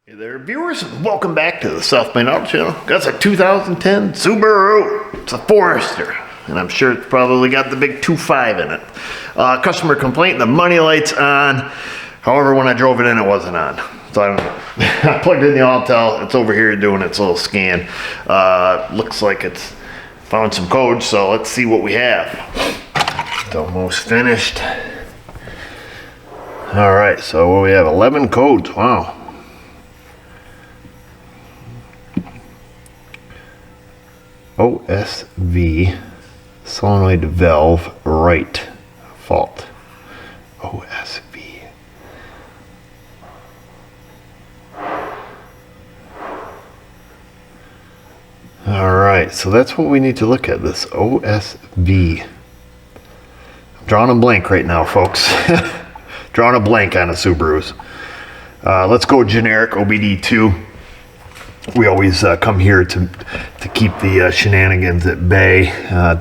Hey there, viewers, and welcome back to the South Main Auto Channel. That's a 2010 Subaru. It's a Forester, and I'm sure it's probably got the big 2.5 in it. Customer complaint, the money light's on. However, when I drove it in, it wasn't on. So I don't know. I plugged in the Autel. It's over here doing its little scan. Looks like it's found some codes, so let's see what we have. It's almost finished. All right, so we have 11 codes. Wow. OSV, solenoid valve right fault. OSV. All right, so that's what we need to look at, this OSV. I'm drawing a blank right now, folks. Drawing a blank on the Subarus. Let's go generic OBD2. We always come here to keep the shenanigans at bay,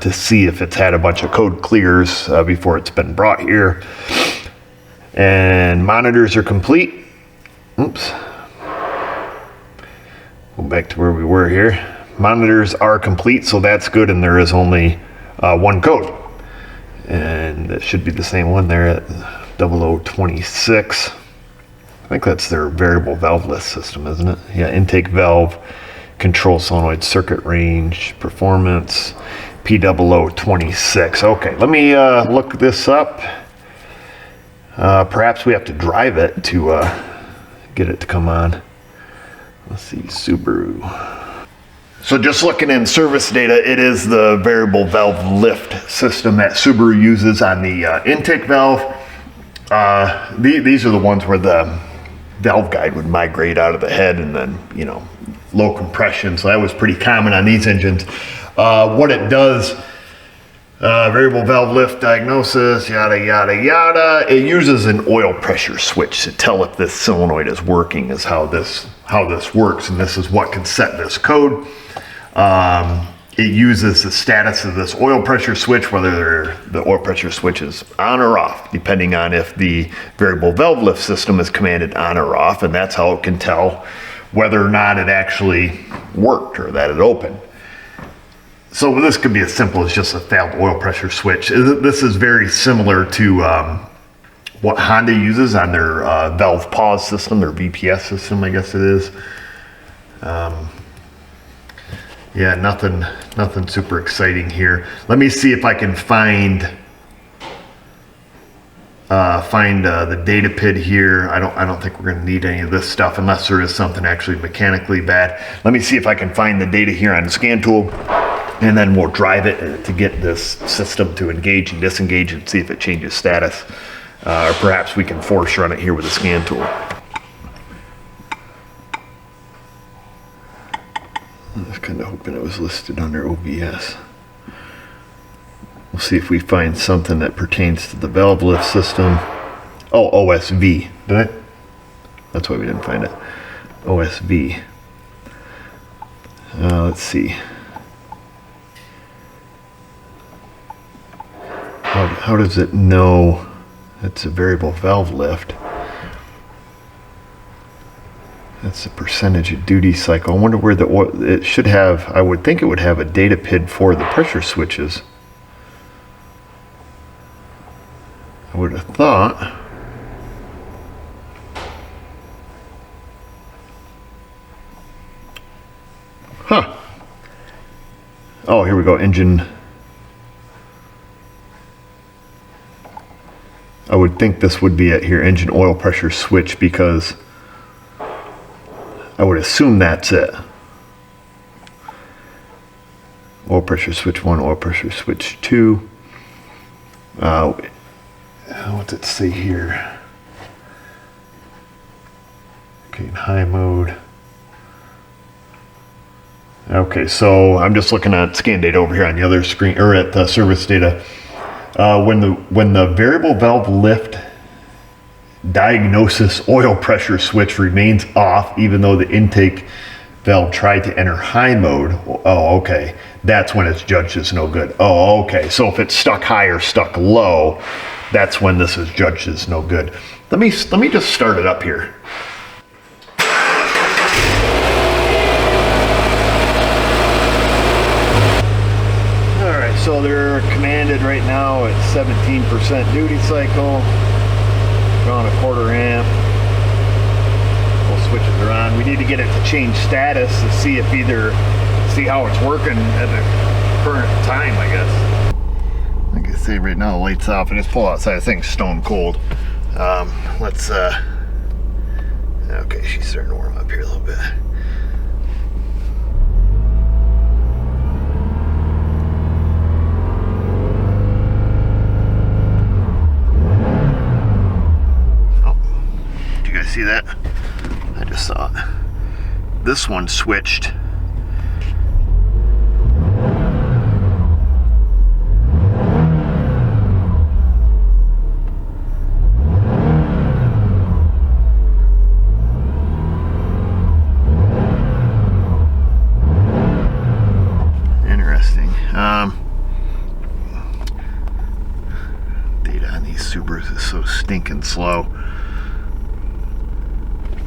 to see if it's had a bunch of code clears before it's been brought here. And monitors are complete. Oops. Go back to where we were here. Monitors are complete, so that's good, and there is only one code. And it should be the same one there at 0026. I think that's their variable valveless system, isn't it? Yeah, intake valve, control solenoid circuit range, performance, P0026. Okay, let me look this up. Perhaps we have to drive it to get it to come on. Let's see, Subaru. So just looking in service data, it is the variable valve lift system that Subaru uses on the intake valve. These are the ones where the valve guide would migrate out of the head, and then, you know, low compression. So that was pretty common on these engines. What it does, variable valve lift diagnosis, yada, yada, yada. It uses an oil pressure switch to tell if this solenoid is working, is how this works. And this is what can set this code. It uses the status of this oil pressure switch, whether the oil pressure switch is on or off, depending on if the variable valve lift system is commanded on or off, and that's how it can tell whether or not it actually worked or that it opened. So this could be as simple as just a failed oil pressure switch. This is very similar to what Honda uses on their valve pause system, their VPS system, I guess it is. Yeah, nothing super exciting here. Let me see if I can find the data PID here. I don't think we're going to need any of this stuff unless there is something actually mechanically bad. Let me see if I can find the data here on the scan tool, and then we'll drive it to get this system to engage and disengage and see if it changes status. Or perhaps we can force run it here with a scan tool. I was kind of hoping it was listed under OBS. We'll see if we find something that pertains to the valve lift system. Oh, OSV. Did I? That's why we didn't find it. OSV. Let's see. How does it know it's a variable valve lift? That's the percentage of duty cycle. I wonder where the oil, it should have, I would think it would have a data PID for the pressure switches. I would have thought. Huh. Oh, here we go, engine. I would think this would be it here, engine oil pressure switch, because I would assume that's it. Oil pressure switch 1, oil pressure switch 2. What's it say here? Okay, in high mode. Okay, so I'm just looking at scan data over here on the other screen, or at the service data. When the variable valve lift diagnosis oil pressure switch remains off, even though the intake valve tried to enter high mode. Oh, okay. That's when it's judged as no good. Oh, okay. So if it's stuck high or stuck low, that's when this is judged as no good. Let me just start it up here. rated right now at 17% duty cycle. Drawing a 1/4 amp. We'll switch it around. We need to get it to change status to see if see how it's working at the current time, I guess. Like I say, right now the light's off. I just pull outside. The thing's stone cold. Let's okay, she's starting to warm up here a little bit. See that? I just saw it. This one switched. Interesting. Data on these Subarus is so stinking slow.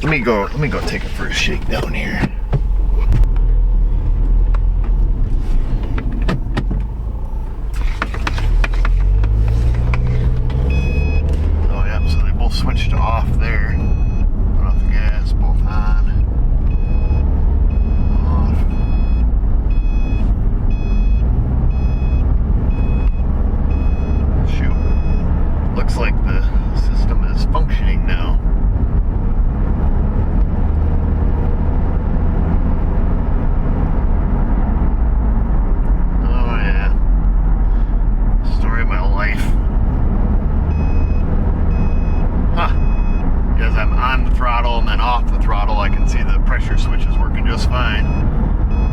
Let me go take a first shakedown here. Oh yeah, so they both switched off there. Put off the gas, both on. Off. Shoot. Looks like the system is functioning now.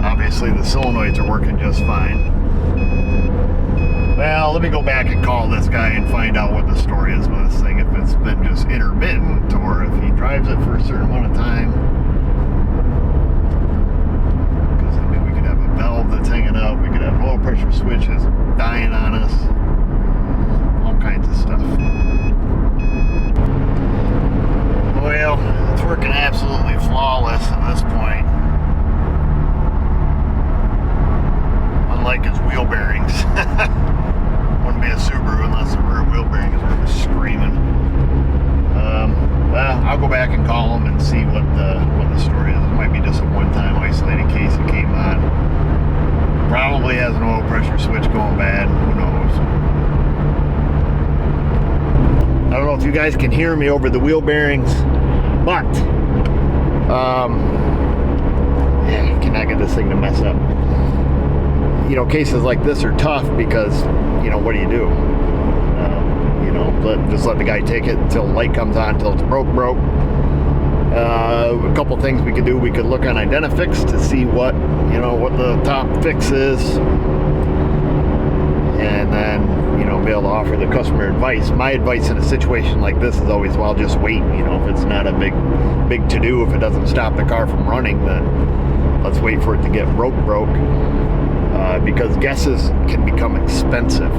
Obviously the solenoids are working just fine. Well, let me go back and call this guy and find out what the story is with this thing. If it's been just intermittent or if he drives it for a certain amount of time. Because I mean, we could have a valve that's hanging up. We could have low pressure switches dying on us. All kinds of stuff. Well, it's working absolutely flawless at this point. Unlike his wheel bearings. Wouldn't be a Subaru unless the rear wheel bearings were screaming. Well, I'll go back and call him and see what the story is. It might be just a one-time isolated case that came on. Probably has an oil pressure switch going bad. Who knows? I don't know if you guys can hear me over the wheel bearings, but yeah, cannot get this thing to mess up. You know, cases like this are tough because, you know, what do? You know, just let the guy take it until the light comes on, until it's broke. A couple things we could do. We could look on Identifix to see what the top fix is, and then, you know, be able to offer the customer advice. My advice in a situation like this is always, well, just wait. You know, if it's not a big to-do, if it doesn't stop the car from running, then let's wait for it to get broke. Because guesses can become expensive.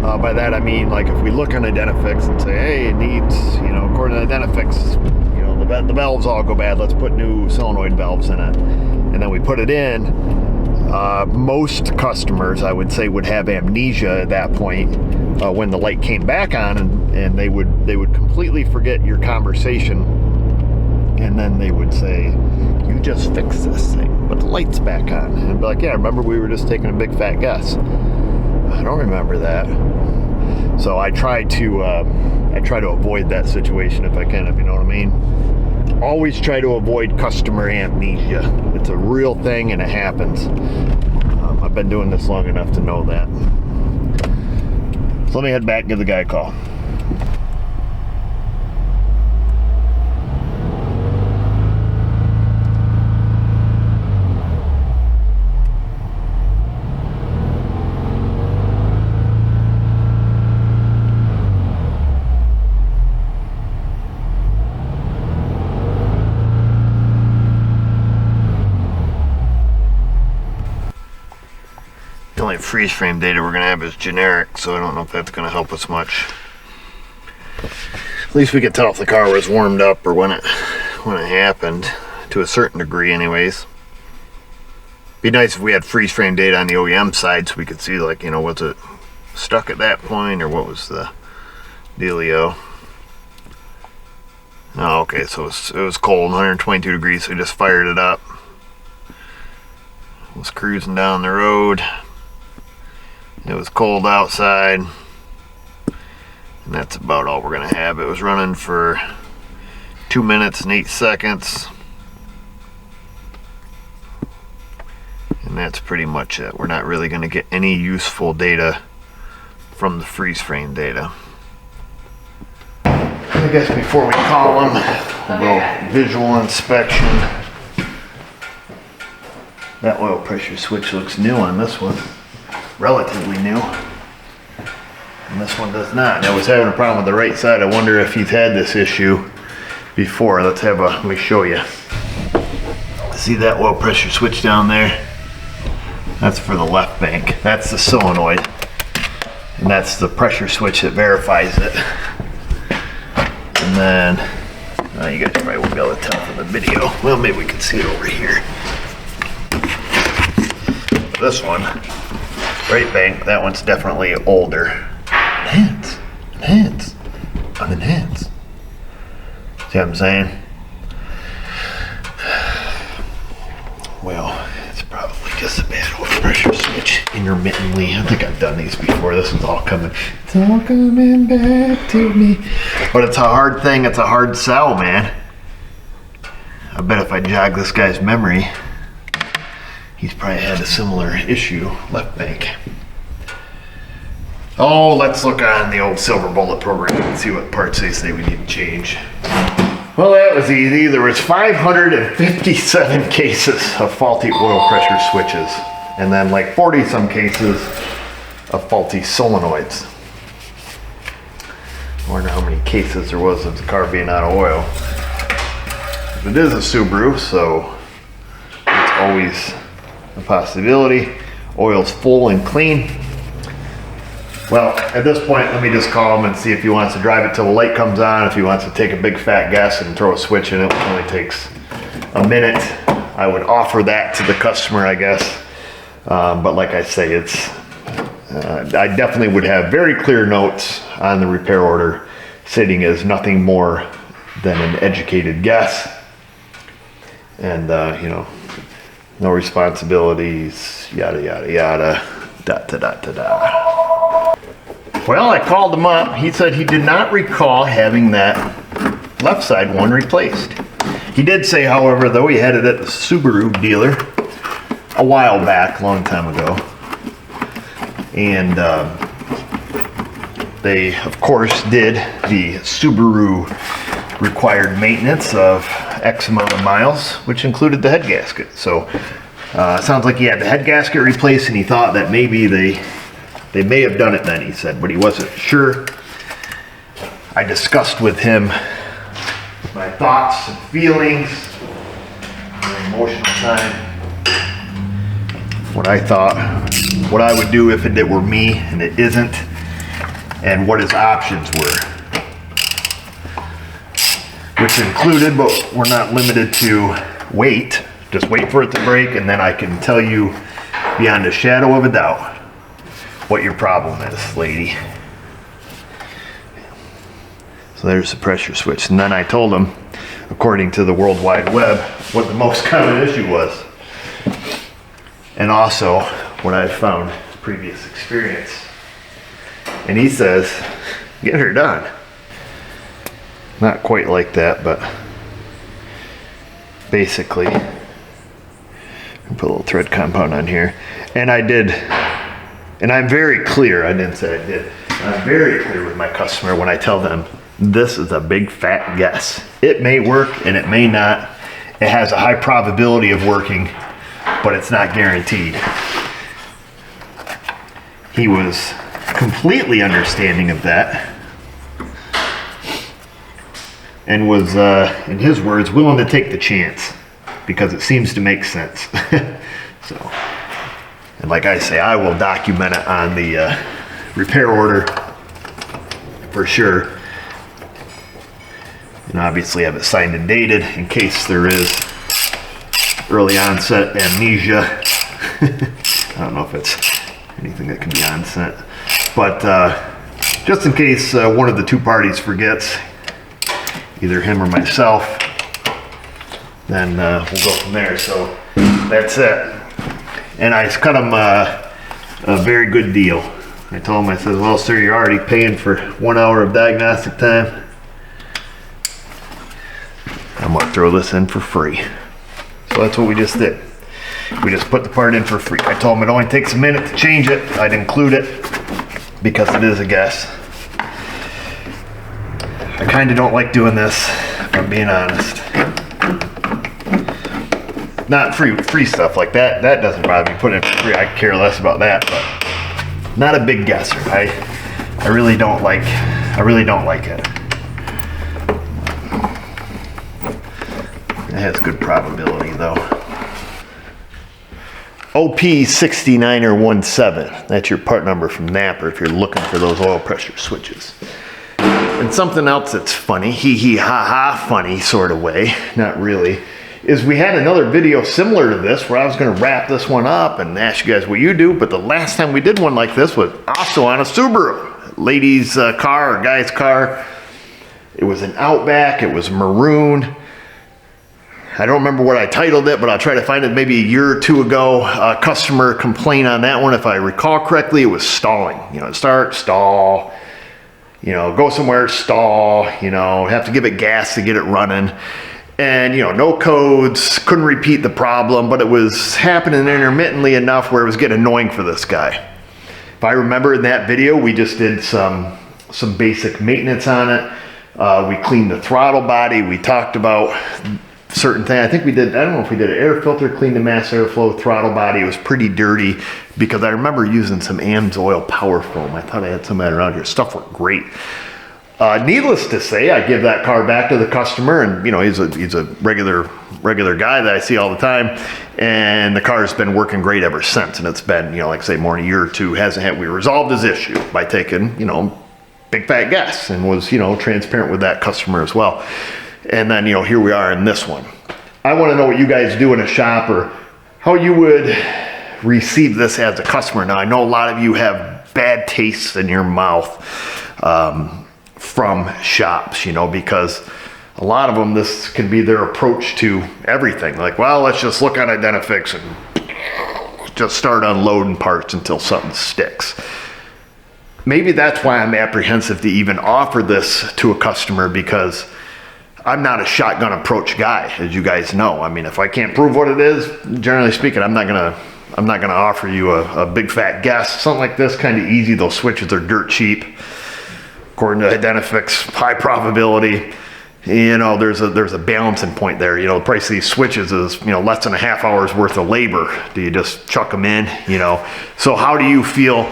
By that I mean, like, if we look on Identifix and say, hey, it needs, you know, according to Identifix, you know, the valves all go bad, let's put new solenoid valves in it. And then we put it in. Most customers, I would say, would have amnesia at that point when the light came back on, and they would completely forget your conversation. And then they would say, you just fixed this thing, but the light's back on. And I'd be like, yeah, remember we were just taking a big fat guess. I don't remember that. So I try to avoid that situation if I can, if you know what I mean. Always try to avoid customer amnesia. It's a real thing and it happens. I've been doing this long enough to know that. So let me head back and give the guy a call. The only freeze frame data we're going to have is generic, so I don't know if that's going to help us much. At least we could tell if the car was warmed up or when it happened, to a certain degree anyways. Be nice if we had freeze frame data on the OEM side so we could see, like, you know, was it stuck at that point or what was the dealio? Oh, okay, so it was cold, 122 degrees, so we just fired it up. Was cruising down the road. It was cold outside. And that's about all we're gonna have. It was running for 2 minutes and 8 seconds. And that's pretty much it. We're not really gonna get any useful data from the freeze frame data. I guess before we call them, we'll go visual inspection. That oil pressure switch looks new on this one, relatively new. And this one does not. And I was having a problem with the right side. I wonder if he's had this issue before. Let me show you. See that oil pressure switch down there? That's for the left bank. That's the solenoid. And that's the pressure switch that verifies it. And then, you guys probably won't be able to tell from the video. Well, maybe we can see it over here. This one, right bank, that one's definitely older. Enhance, unenhance. See what I'm saying? Well, it's probably just a bad oil pressure switch intermittently. I think I've done these before. This is all coming. It's all coming back to me. But it's a hard thing. It's a hard sell, man. I bet if I jog this guy's memory, he's probably had a similar issue, left bank. Oh, let's look on the old Silver Bullet program and see what parts they say we need to change. Well, that was easy. There was 557 cases of faulty oil pressure switches, and then like 40 some cases of faulty solenoids. I wonder how many cases there was of the car being out of oil. It is a Subaru, so it's always a possibility. Oil's full and clean. Well, at this point, let me just call him and see if he wants to drive it till the light comes on, if he wants to take a big fat guess and throw a switch in it, which only takes a minute. I would offer that to the customer, I guess. But like I say, I definitely would have very clear notes on the repair order stating as nothing more than an educated guess. And, you know, no responsibilities, yada, yada, yada, da, da, da, da, da. Well, I called him up. He said he did not recall having that left side one replaced. He did say, however, though, he had it at the Subaru dealer a while back, a long time ago. And they, of course, did the Subaru required maintenance of X amount of miles, which included the head gasket. So sounds like he had the head gasket replaced, and he thought that maybe they may have done it then, he said, but he wasn't sure. I discussed with him my thoughts and feelings, my emotional time, what I thought, what I would do if it were me and it isn't, and what his options were. Which included, but we're not limited to, wait. Just wait for it to break, and then I can tell you beyond a shadow of a doubt what your problem is, lady. So there's the pressure switch. And then I told him, according to the World Wide Web, what the most common issue was. And also what I found in previous experience. And he says, get her done. Not quite like that, but basically, put a little thread compound on here. And I did. And I'm very clear, I didn't say I did, I'm very clear with my customer when I tell them this is a big fat guess. It may work and it may not. It has a high probability of working, but it's not guaranteed. He was completely understanding of that and was, in his words, willing to take the chance because it seems to make sense. So. And like I say, I will document it on the repair order for sure. And obviously have it signed and dated in case there is early onset amnesia I don't know if it's anything that can be on scent, but just in case one of the two parties forgets, either him or myself, then we'll go from there. So that's it. And I cut him a very good deal. I told him, I said, well, sir, you're already paying for 1 hour of diagnostic time. I'm gonna throw this in for free. So that's what we just did. We just put the part in for free. I told him it only takes a minute to change it. I'd include it because it is a guess. I kind of don't like doing this, if I'm being honest. Not free stuff like that. That doesn't bother me. Put it in for free. I care less about that. But not a big guesser. I really don't like. It. It has good probability though. OP69er17. That's your part number from Napper if you're looking for those oil pressure switches. And something else that's funny, hee ha ha funny sort of way, not really, is we had another video similar to this where I was going to wrap this one up and ask you guys what you do, but the last time we did one like this was also on a Subaru. Lady's car or guy's car. It was an Outback, it was maroon. I don't remember what I titled it, but I'll try to find it maybe a year or two ago. A customer complained on that one, if I recall correctly, it was stalling. You know, start, stall, you know, go somewhere, stall, you know, have to give it gas to get it running. And, you know, no codes, couldn't repeat the problem, but it was happening intermittently enough where it was getting annoying for this guy. If I remember in that video, we just did some basic maintenance on it. We cleaned the throttle body. We talked about certain thing. I think we did, I don't know if we did an air filter, cleaned the mass airflow, throttle body. It was pretty dirty because I remember using some AMSOIL power foam. I thought I had some of that around here. Stuff worked great. Needless to say, I give that car back to the customer, and you know, he's a regular guy that I see all the time, and the car's been working great ever since. And it's been, you know, like I say, more than a year or two. We resolved his issue by taking, you know, big fat guess, and was, you know, transparent with that customer as well. And then, you know, here we are in this one. I want to know what you guys do in a shop, or how you would receive this as a customer. Now, I know a lot of you have bad tastes in your mouth from shops, you know, because a lot of them, this can be their approach to everything. Like, well, let's just look on Identifix and just start unloading parts until something sticks. Maybe that's why I'm apprehensive to even offer this to a customer, because I'm not a shotgun approach guy, as you guys know. I mean, if I can't prove what it is, generally speaking, I'm not gonna offer you a big fat guess. Something like this, kind of easy. Those switches are dirt cheap, according to Identifix, high probability. You know, there's a balancing point there. You know, the price of these switches is, you know, less than a half hour's worth of labor. Do you just chuck them in? You know, so how do you feel,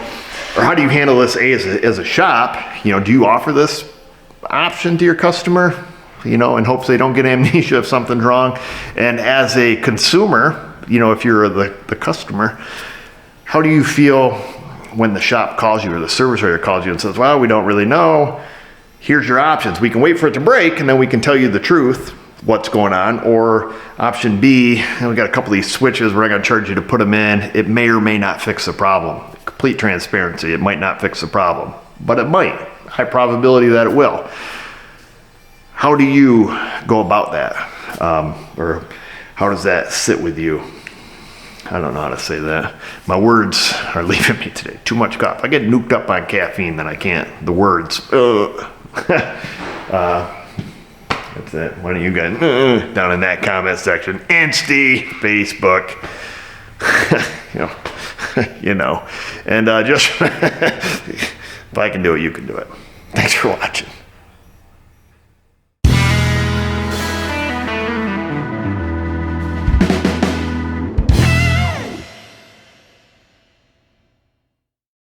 or how do you handle this as a shop? You know, do you offer this option to your customer, you know, in hopes they don't get amnesia if something's wrong? And as a consumer, you know, if you're the customer, how do you feel when the shop calls you or the service writer calls you and says, well, we don't really know, here's your options. We can wait for it to break and then we can tell you the truth, what's going on. Or option B, and we got a couple of these switches, we're not gonna charge you to put them in. It may or may not fix the problem. Complete transparency, it might not fix the problem, but it might. High probability that it will. How do you go about that? Or how does that sit with you? I don't know how to say that. My words are leaving me today. Too much coffee. If I get nuked up on caffeine, then I can't. The words. That's it. Why don't you guys down in that comment section? Insta, Facebook. you know. And just if I can do it, you can do it. Thanks for watching.